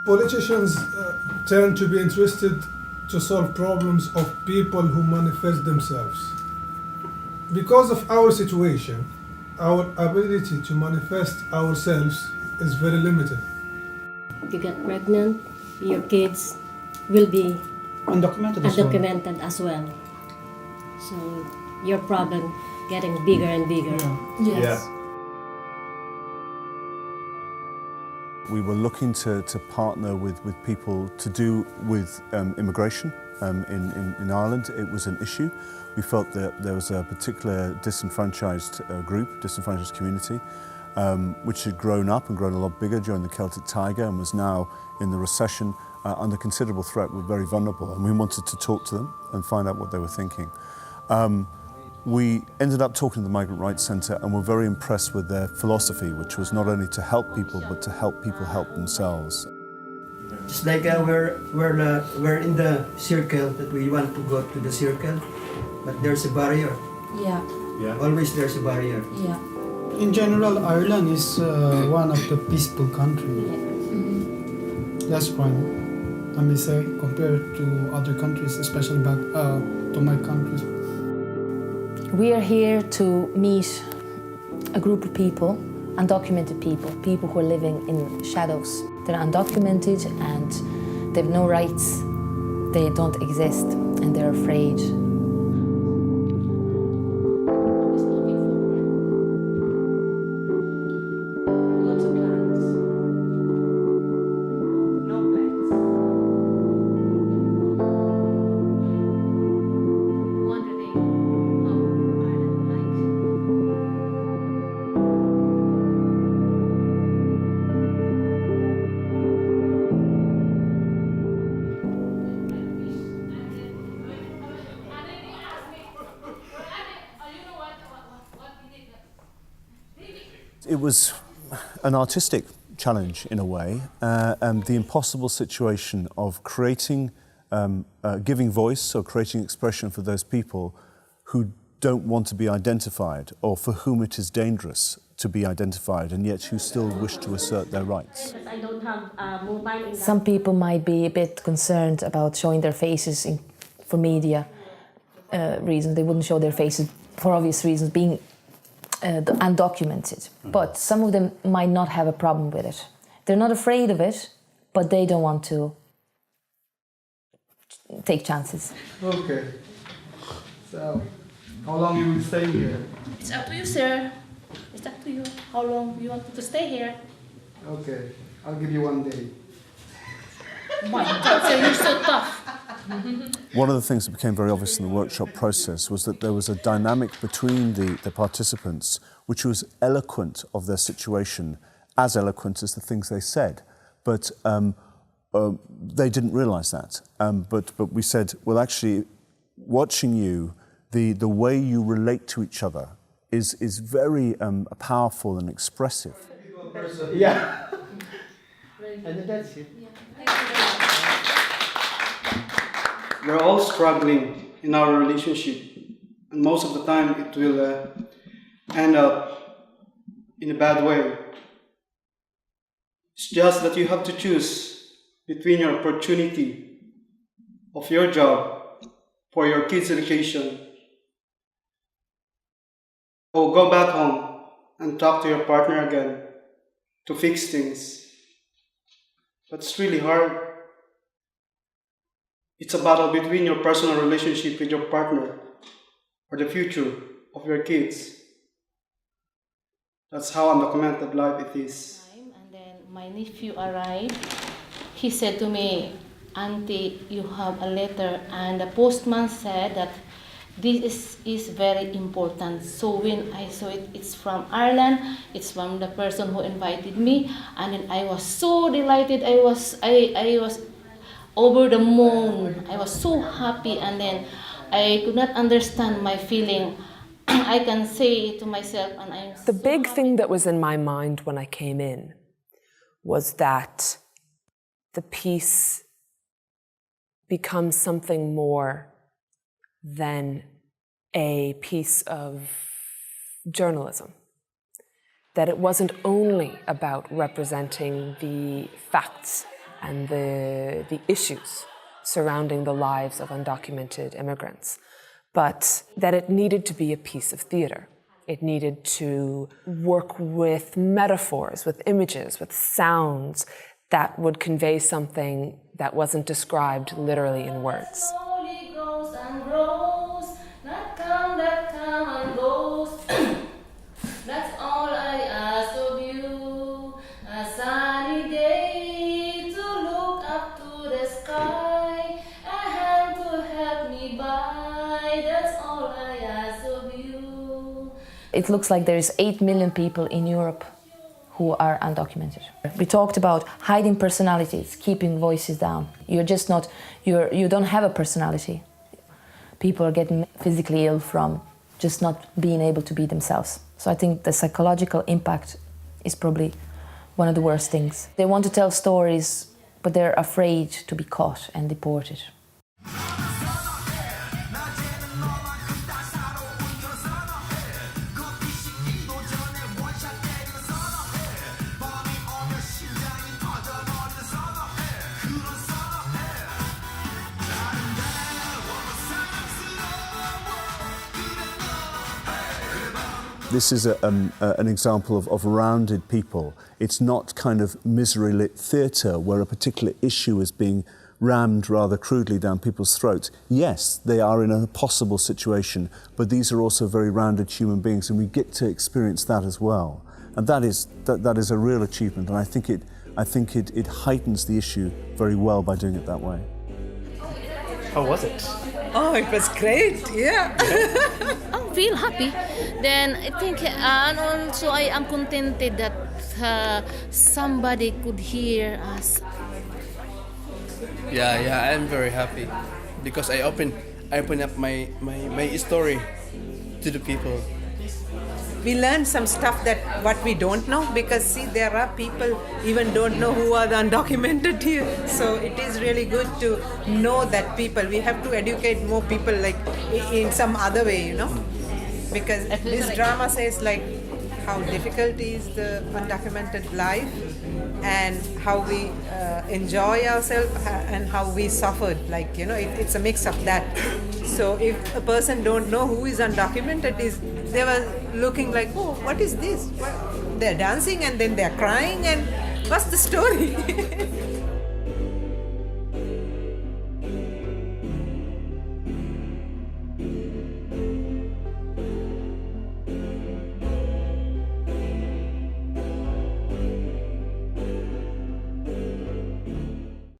Politicians tend to be interested to solve problems of people who manifest themselves. Because of our situation, our ability to manifest ourselves is very limited. If you get pregnant, your kids will be undocumented as well. So your problem getting bigger and bigger. Yeah. Yes. Yeah. We were looking to partner with people to do with immigration in Ireland. It was an issue. We felt that there was a particular disenfranchised disenfranchised community, which had grown up and grown a lot bigger during the Celtic Tiger and was now in the recession under considerable threat, were very vulnerable, and we wanted to talk to them and find out what they were thinking. We ended up talking to the Migrant Rights Centre and were very impressed with their philosophy, which was not only to help people, but to help people help themselves. It's like we're in the circle, that we want to go to the circle, but there's a barrier. Yeah. Yeah. Always there's a barrier. Yeah. In general, Ireland is one of the peaceful countries. That's one, I may say, compared to other countries, especially back to my countries. We are here to meet a group of people, undocumented people who are living in shadows. They're undocumented and they have no rights, they don't exist, and they're afraid. It was an artistic challenge in a way, and the impossible situation of creating, giving voice or creating expression for those people who don't want to be identified or for whom it is dangerous to be identified and yet who still wish to assert their rights. Some people might be a bit concerned about showing their faces for media reasons. They wouldn't show their faces for obvious reasons, being undocumented. But some of them might not have a problem with it. They're not afraid of it, but they don't want to take chances. Okay. So, how long you will stay here? It's up to you, sir. It's up to you. How long you want to stay here? Okay, I'll give you 1 day. My God, sir, you're so tough. One of the things that became very obvious in the workshop process was that there was a dynamic between the participants which was eloquent of their situation, as eloquent as the things they said. But they didn't realise that. But we said, well, actually, watching you, the way you relate to each other is very powerful and expressive. Yeah. And that's it. We're all struggling in our relationship, and most of the time it will end up in a bad way. It's just that you have to choose between your opportunity of your job for your kids' education, or go back home and talk to your partner again to fix things. But it's really hard. It's a battle between your personal relationship with your partner or the future of your kids. That's how undocumented life it is. And then my nephew arrived. He said to me, "Auntie, you have a letter," and the postman said that this is very important. So when I saw it, it's from Ireland, it's from the person who invited me, and then I was so delighted. I was over the moon. I was so happy, and then I could not understand my feeling. I can say to myself, and I'm The big thing that was in my mind when I came in was that the piece becomes something more than a piece of journalism. That it wasn't only about representing the facts and the issues surrounding the lives of undocumented immigrants, but that it needed to be a piece of theater. It needed to work with metaphors, with images, with sounds that would convey something that wasn't described literally in words. Slowly grows and grows, that come and goes. That's all I ask of you. A sunny day to look up to the sky, a hand to help me by. That's all I ask of you. It looks like there is 8 million people in Europe who are undocumented. We talked about hiding personalities, keeping voices down. You're just not, you don't have a personality. People are getting physically ill from just not being able to be themselves. So I think the psychological impact is probably one of the worst things. They want to tell stories, but they're afraid to be caught and deported. This is an example of rounded people. It's not kind of misery-lit theatre where a particular issue is being rammed rather crudely down people's throats. Yes, they are in a possible situation, but these are also very rounded human beings, and we get to experience that as well. And that is a real achievement, and I think it heightens the issue very well by doing it that way. How was it? Oh, it was great, yeah. I feel happy. Then I think, and also I am contented that somebody could hear us. Yeah, I'm very happy because I open up my story to the people. We learned some stuff that what we don't know, because see, there are people even don't know who are the undocumented here. So it is really good to know that people, we have to educate more people like in some other way, you know, because this drama says like how difficult is the undocumented life and how we enjoy ourselves and how we suffered, like, you know, it's a mix of that. So if a person don't know who is undocumented, they were looking like, oh, what is this? They're dancing and then they're crying, and what's the story?